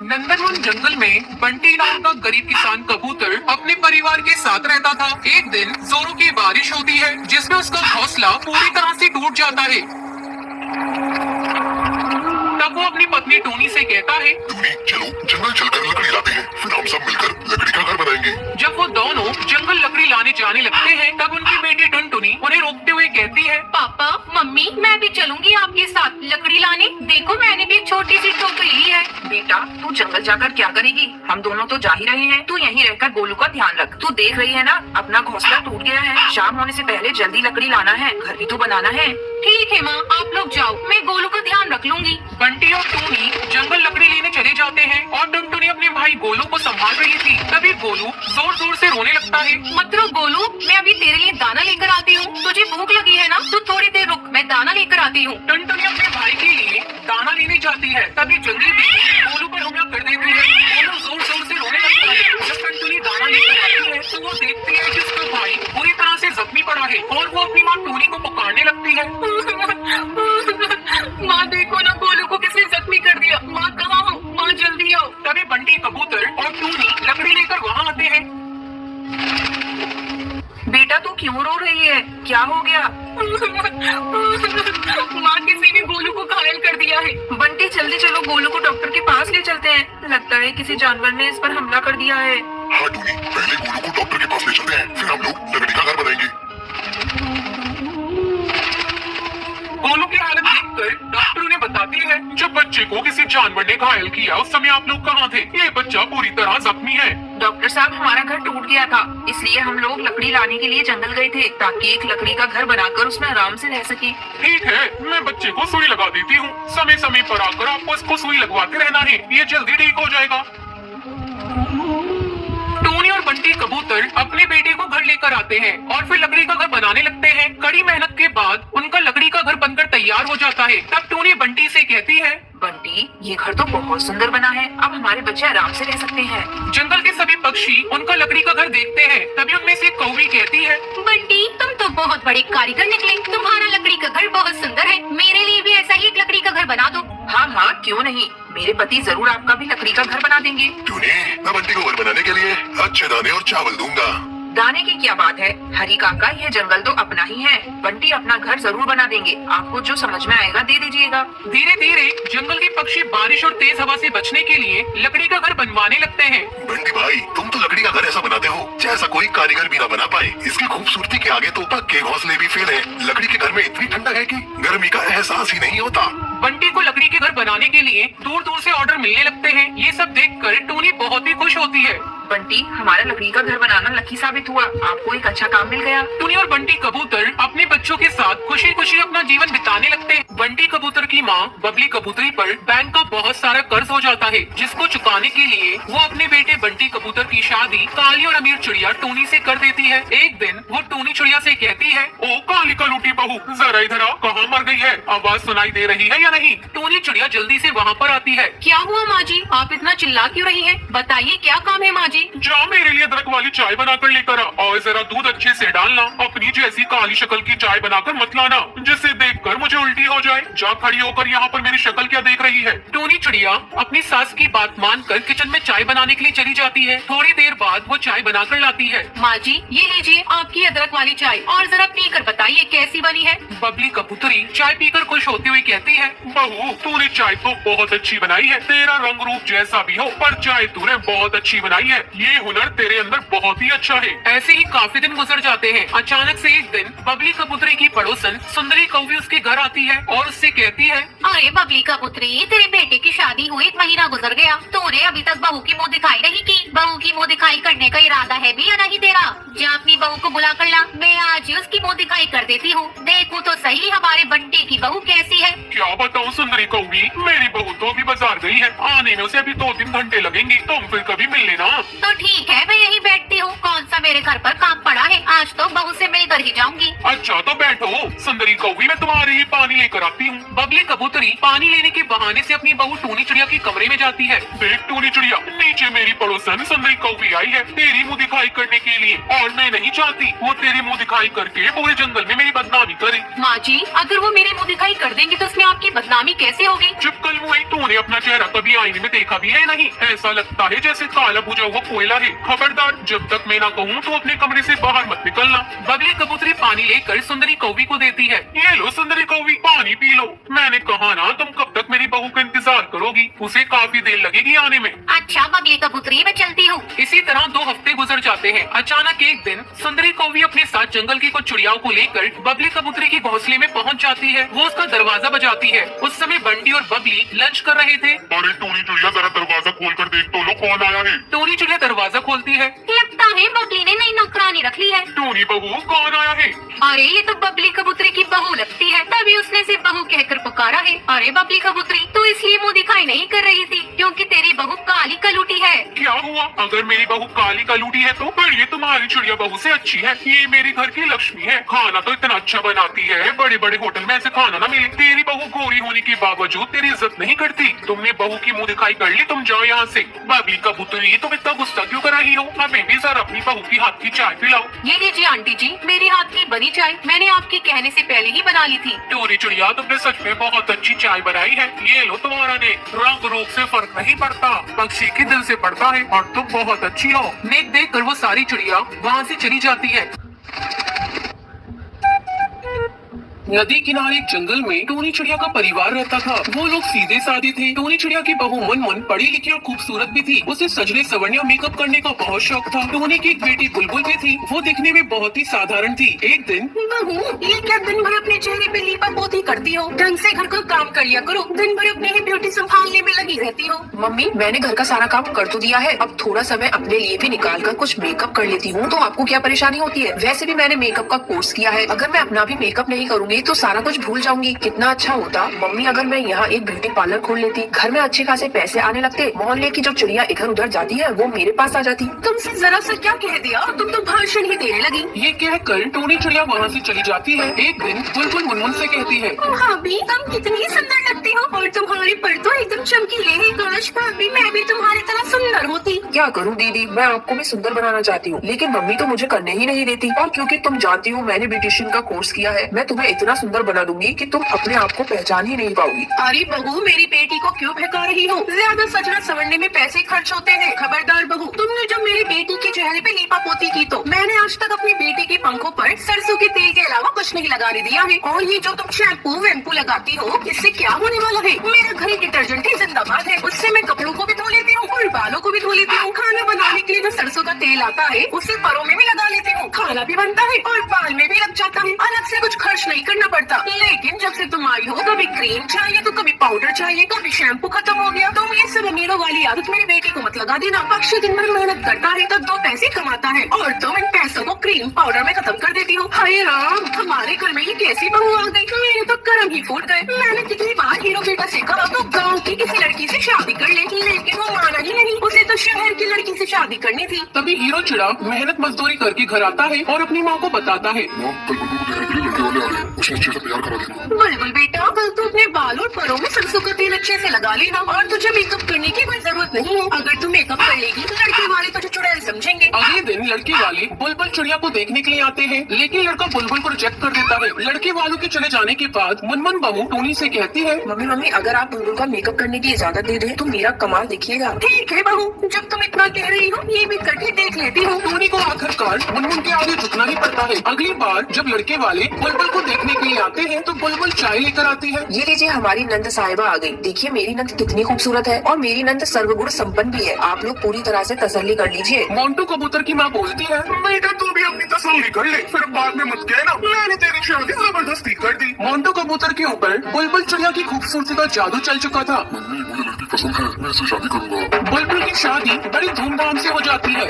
नंदनवन जंगल में बंटी नाम का गरीब किसान कबूतर अपने परिवार के साथ रहता था। एक दिन जोरों की बारिश होती है जिसमें उसका घोंसला पूरी तरह से टूट जाता है। तब वो अपनी पत्नी टूनी से कहता है, टूनी चलो जंगल चलकर लकड़ी लाते हैं, फिर हम सब मिलकर लकड़ी का घर बनाएंगे। जब वो दोनों जंगल लकड़ी लाने जाने लगते हैं तब उनकी बेटी टुनटुनी उन्हें रोकते हुए कहती है, पापा मम्मी मैं भी चलूंगी आपके साथ लकड़ी लाने। देखो मैंने भी एक छोटी सी टोकरी ली है। बेटा तू जंगल जाकर क्या करेगी? हम दोनों तो जा ही रहे हैं। तू यहीं रहकर गोलू का ध्यान रख। तू देख रही है ना अपना घोंसला टूट गया है। शाम होने से पहले जल्दी लकड़ी लाना है, घर भी तो बनाना है। ठीक है माँ, आप लोग जाओ, मैं गोलू का ध्यान रख लूंगी। बंटी और टूनी जंगल लकड़ी लेने चले जाते हैं और टुनटुनी अपने भाई गोलू को संभाल रही थी। तभी गोलू जोर जोर से रोने लगता है। मत रो गोलू, मैं अभी तेरे लिए दाना लेकर आती हूँ। तुझे भूख लगी है ना, तू थोड़ी देर रुक, मैं दाना लेकर आती हूँ। टुनटुनी अपने भाई के लिए दाना लेने जाती है तभी जंगली बिल्ली गोलू पर हमला कर देती है। गोलू जोर जोर से रोने लगता है। जब टुनटुनी दाना लेकर आती है तो वो देखती है कि उसका भाई पूरी तरह से जख्मी पड़ा है और वो अपनी माँ टूनी को पुकारने लगती है। माँ देखो ना, गोलू को किसने जख्मी कर दिया। माँ कहाँ हो? माँ जल्दी आओ। तभी बंटी कबूतर और टूनी लकड़ी लेकर वहाँ आते हैं। बेटा तू क्यों रो रही है? क्या हो गया? माँ किसी ने गोलू को घायल कर दिया है। बंटी जल्दी चलो, गोलू को डॉक्टर के पास ले चलते हैं। लगता है किसी जानवर ने इस पर हमला कर दिया है। हाँ टूनी, पहले गोलू को डॉक्टर के पास ले चलते हैं, फिर हम लोग लकड़ी का घर बनाएंगे। गोलू की हालत देखकर डॉक्टर उन्हें बताती है, जब बच्चे को किसी जानवर ने घायल किया उस समय आप लोग कहाँ थे? ये बच्चा पूरी तरह जख्मी है। डॉक्टर साहब हमारा घर टूट गया था, इसलिए हम लोग लकड़ी लाने के लिए जंगल गए थे ताकि एक लकड़ी का घर बनाकर उसमें आराम से रह सके। ठीक है, मैं बच्चे को सुई लगा देती हूँ। समय समय पर आकर आपको इसको सुई लगवाते रहना है, ये जल्दी ठीक हो जाएगा। टूनी और बंटी कबूतर अपने बेटे को घर लेकर आते हैं और फिर लकड़ी का घर बनाने लगते हैं। कड़ी मेहनत के बाद उनका लकड़ी का घर बनकर तैयार हो जाता है। तब टूनी बंटी से कहती है, बंटी ये घर तो बहुत सुंदर बना है, अब हमारे बच्चे आराम से रह सकते हैं। जंगल के सभी पक्षी उनका लकड़ी का घर देखते हैं। तभी उनमें से कौवी कहती है, बंटी तुम तो बहुत बड़े कारीगर निकले, तुम्हारा लकड़ी का घर बहुत सुंदर है। मेरे लिए भी ऐसा ही एक लकड़ी का घर बना दो। हाँ हाँ क्यों नहीं, मेरे पति जरूर आपका भी लकड़ी का घर बना देंगे। टूनी, मैं बंटी को घर बनाने के लिए अच्छे दाने और चावल दूंगा। दाने की क्या बात है हरी काका, ये जंगल तो अपना ही है। बंटी अपना घर जरूर बना देंगे, आपको जो समझ में आएगा दे दीजिएगा। धीरे धीरे जंगल के पक्षी बारिश और तेज हवा से बचने के लिए लकड़ी का घर बनवाने लगते हैं। बंटी भाई तुम तो लकड़ी का घर ऐसा बनाते हो जैसा कोई कारीगर भी ना बना पाए। इसकी खूबसूरती के आगे तो पक्के घोंसले भी फेल है। लकड़ी के घर में इतनी ठंडक है कि गर्मी का एहसास ही नहीं होता। बंटी को लकड़ी के घर बनाने के लिए दूर दूर से ऑर्डर मिलने लगते हैं। ये सब देखकर टूनी बहुत ही खुश होती है। बंटी हमारा लकड़ी का घर बनाना लकी साबित हुआ, आपको एक अच्छा काम मिल गया। टूनी और बंटी कबूतर अपने बच्चों के साथ खुशी खुशी अपना जीवन बिताने लगते हैं। बंटी कबूतर की माँ बबली कबूतरी पर बैंक का बहुत सारा कर्ज हो जाता है, जिसको चुकाने के लिए वो अपने बेटे बंटी कबूतर की शादी काली और अमीर चिड़िया टूनी से कर देती है। एक दिन वो टूनी चिड़िया से कहती है, ओ काली का लूटी बहू, जरा इधर आओ, कहाँ मर गई है? आवाज सुनाई दे रही है या नहीं? टूनी चिड़िया जल्दी से वहाँ पर आती है। क्या हुआ माँ जी, आप इतना चिल्ला क्यों रही हैं? बताइए क्या काम है माँ जी? जा मेरे लिए अदरक वाली चाय बनाकर लेकर आ और जरा दूध अच्छे से डालना। अपनी जैसी काली शक्ल की चाय बनाकर मत लाना जिसे देखकर मुझे उल्टी हो जाए। जा खड़ी होकर यहाँ पर मेरी शक्ल क्या देख रही है? टूनी चिड़िया अपनी सास की बात मानकर किचन में चाय बनाने के लिए चली जाती है। थोड़ी देर बाद वो चाय बनाकर लाती है। माँ जी ये लीजिए आपकी अदरक वाली चाय, और जरा पीकर बताइए कैसी बनी है। बबली कबूतरी चाय पीकर खुश होते हुए कहती है, बहू तूने चाय तो बहुत अच्छी बनाई है। तेरा रंग रूप जैसा भी हो पर चाय तूने बहुत अच्छी बनाई है। ये हुनर तेरे अंदर बहुत ही अच्छा है। ऐसे ही काफी दिन गुजर जाते हैं। अचानक से एक दिन बबली कबूतरी की पड़ोसन सुंदरी कौवी उसके घर आती है और उससे कहती है, अरे बबली कबूतरी, तेरे बेटे की शादी हुई 1 महीना गुजर गया, तूने अभी तक बहू की मुँह दिखाई नहीं की। बहू की मुँह दिखाई करने का इरादा है भी या नहीं तेरा? जा अपनी बहू को बुला कर ला, मैं आज ही उसकी मुँह दिखाई कर देती हूँ। देखूँ तो सही हमारे बंटी की बहू कैसी है। क्या बताऊँ सुंदरी कौवी, मेरी बहू तो अभी बाजार गई है, आने में उसे अभी 2-3 घंटे लगेंगे। तुम फिर कभी मिल लेना। तो ठीक है, मैं यहीं बैठती हूँ। कौन सा मेरे घर पर काम पड़ा है, आज तो बहू से मिलकर ही जाऊंगी। अच्छा तो बैठो। सुंदरी कौवी मैं तुम्हारे ही पानी लेकर आती हूँ। बबली कबूतरी पानी लेने के बहाने से अपनी बहू टूनी चिड़िया के कमरे में जाती है। देख टूनी चिड़िया, नीचे मेरी पड़ोसन सुंदरी कौवी आई है तेरी मुँह दिखाई करने के लिए, और मैं नहीं चाहती वो तेरी मुँह दिखाई करके पूरे जंगल में मेरी बदनामी करे। माँ जी, अगर वो मेरी मुँह दिखाई कर देंगे तो उसमें आपकी बदनामी कैसे होगी? चिपकल मुँह, तूने अपना चेहरा कभी आईने में देखा भी है नहीं? ऐसा लगता है जैसे काला बुझा हुआ कोयला है। खबरदार, जब तक मैं ना कहूँ तो अपने कमरे से बाहर मत निकलना। बबली कबूतरी पानी लेकर सुंदरी कौवी को देती है। ये लो सुंदरी कौवी, पानी पी लो। मैंने कहा ना, तुम कब तक मेरी बहू का इंतजार करोगी? उसे काफी देर लगेगी आने में। अच्छा बबली कबूतरी, मैं चलती हूँ। इसी तरह 2 हफ्ते गुजर जाते हैं। अचानक एक दिन सुंदरी कौवी अपने साथ जंगल की कुछ चिड़ियाओं को लेकर बबली कबूतरी के घोंसले में पहुंच जाती है। वो उसका दरवाजा बजाती है। उस समय बंटी और बबली लंच कर रहे थे। अरे टूनी चिड़िया, जरा दरवाजा खोल कर देख तो लो कौन आया है। टूनी चिड़िया दरवाजा खोलती है। लगता है बबली ने नई नौकरानी रख ली है। टूनी बहू, कौन आया है? अरे ये तो बबली कबूतरी की बहू लगती है, तभी उसने सिर्फ बहू कहकर पुकारा है। अरे बबली कबूतरी, तू इसलिए मुँह दिखाई नहीं कर रही थी क्योंकि तेरी बहू काली कलूटी है। क्या हुआ? अगर मेरी बहू काली कलूटी है तो फिर ये तुम्हारी चिड़िया बहू से अच्छी है। ये मेरी घर की लक्ष्मी है। खाना तो इतना अच्छा बनाती है, बड़े बड़े होटल में ऐसे खाना ना मिले। तेरी बहू गोरी होने के बावजूद तेरी इज्जत नहीं करती। तुमने बहू की मुँह दिखाई कर ली, तुम जाओ यहाँ से। बबली कबूतरी, तुम इतना गुस्सा क्यों कर रही हो? हमें भी जरा अपनी बहू की हाथ की चाय पिलाओ। ये लीजिए आंटी जी, मेरी हाथ की बनी चाय मैंने आपके कहने से पहले ही बना ली थी। टूनी चिड़िया, तुमने सच में बहुत अच्छी चाय बनाई है। ये लो तुम्हारा ने, रंग रूप से फर्क नहीं पड़ता, पक्षी के दिल से पड़ता है, और तुम बहुत अच्छी हो। नेक देख कर वो सारी चिड़िया वहाँ से चली जाती है। नदी किनारे एक जंगल में टूनी चिड़िया का परिवार रहता था। वो लोग सीधे साधे थे। टूनी चिड़िया की बहू मनमन पढ़ी लिखी और खूबसूरत भी थी। उसे सजने संवरने और मेकअप करने का बहुत शौक था। टूनी की एक बेटी बुलबुल भी थी। वो दिखने में बहुत ही साधारण थी। एक दिन, बहू, ये क्या दिन भर अपने चेहरे पे लीपा पोती करती हो? ढंग से घर का काम कर लिया करो। दिन भर अपनी ही ब्यूटी संभालने में लगी रहती हो। मम्मी, मैंने घर का सारा काम कर तो दिया है, अब थोड़ा समय अपने लिए भी निकाल कर कुछ मेकअप कर लेती हूँ। तो आपको क्या परेशानी होती है? वैसे भी मैंने मेकअप का कोर्स किया है। अगर मैं अपना भी मेकअप नहीं करूँगी तो सारा कुछ भूल जाऊंगी। कितना अच्छा होता मम्मी अगर मैं यहाँ एक ब्यूटी पार्लर खोल लेती। घर में अच्छे खासे पैसे आने लगते। मोहल्ले की जो चिड़िया इधर उधर जाती है वो मेरे पास आ जाती। तुमसे जरा सा क्या कह दिया, तुम तो भाषण ही देने लगी। ये कहकर टूनी चिड़िया वहाँ से चली जाती है। एक दिन बुलबुल मुनमुन से कहती है, भाभी, तुम कितनी सुंदर लगती हो और तुम्हारे पर तो एकदम चमकीले हैं। काश भाभी, मैं भी तुम्हारी तरह सुंदर होती। क्या करूँ दीदी, मैं आपको भी सुंदर बनाना चाहती हूँ, लेकिन मम्मी तो मुझे करने ही नहीं देती। और क्योंकि तुम जानती हो मैंने ब्यूटिशियन का कोर्स किया है, मैं तुम्हें इतना सुंदर बना दूंगी कि तुम अपने आप को पहचान ही नहीं पाओगी। अरे बहू, मेरी बेटी को क्यों बहका रही हो? ज्यादा सजना संवरने में पैसे खर्च होते हैं। खबरदार बहू, तुमने जब मेरी बेटी के चेहरे पे लीपा पोती की तो मैंने आज तक अपनी बेटी के पंखों पर सरसों के तेल के अलावा कुछ नहीं लगाने दिया है। और ये जो तुम शैम्पू वैम्पू लगाती हो, इससे क्या होने वाला है? मेरा घर डिटर्जेंट ही जिंदाबाद है। उससे मैं कपड़ों को भी धो लेती हूँ और बालों को भी धो लेती हूँ। खाना बनाने के लिए जो सरसों का तेल आता है उसे परों में भी लगा लेती हूँ। खाना भी बनता है और बाल में भी लग जाता है। अलग से कुछ खर्च नहीं करना पड़ता। लेकिन जब से तुम आई हो, कभी क्रीम चाहिए तो कभी पाउडर चाहिए, कभी शैम्पू खत्म हो गया। तुम ये सब अमीरों वाली आदत मेरी बेटी को मत लगा देना। पक्षी दिन भर मेहनत करता है तो 2 पैसे कमाता है और तुम इन पैसों को क्रीम पाउडर में खत्म कर देती हो। हाय राम, हमारे घर में ये कैसी बहू आ गई? मेरे तो कर्म ही फूट गए। मैंने कितनी बार हीरो बेटा से कहा तो गाँव की किसी लड़की से शादी कर ले, लेकिन वो माना ही नहीं। उसे तो शहर की लड़की से शादी करनी थी। तभी हीरो चिड़ा मेहनत मजदूरी करके घर आता है और अपनी माँ को बताता है। बुलबुल बेटा, कल तो अपने बाल और परों में सरसों का तेल अच्छे से लगा लेना और तुझे मेकअप करने की कोई जरूरत नहीं है। अगर तू मेकअप कर लेगी तो लड़के वाले तुझे चुड़ैल समझेंगे। अगले दिन लड़के वाले बुलबुल चिड़िया को देखने के लिए आते हैं, लेकिन लड़का बुलबुल को रिजेक्ट कर देता है। लड़के वालों के चले जाने के बाद मुनमुन बहू टूनी से कहती है, मम्मी, अगर आप बुलबुल का मेकअप करने की इजाजत दे दें तो मेरा कमाल देखिएगा। ठीक है बहू, जब तुम इतना कह रही हो ये भी करके देख लेती हूँ। टूनी को आखिरकार मुनमुन के आगे झुकना ही पड़ता है। अगली बार जब लड़के वाले बुलबुल को देखने के लिए आते हैं तो बुलबुल चाय लेकर आती है। ये लीजिए, हमारी नंद साहिबा आ गई। देखिए मेरी नंद कितनी खूबसूरत है और मेरी नंद सर्वगुण संपन्न भी है। आप लोग पूरी तरह से तसल्ली कर लीजिए। मोंटू कबूतर की माँ बोलती है, बेटा तू भी अपनी तसल्ली कर ले, फिर बाद में मत कहना मैंने तेरी शादी जबरदस्ती कर दी। मोंटू कबूतर के ऊपर बुलबुल चिड़िया की खूबसूरती का जादू चल चुका था। मुझे लड़की पसंद है, मैं इससे शादी करूंगा। बुलबुल की शादी बड़ी धूमधाम से हो जाती है।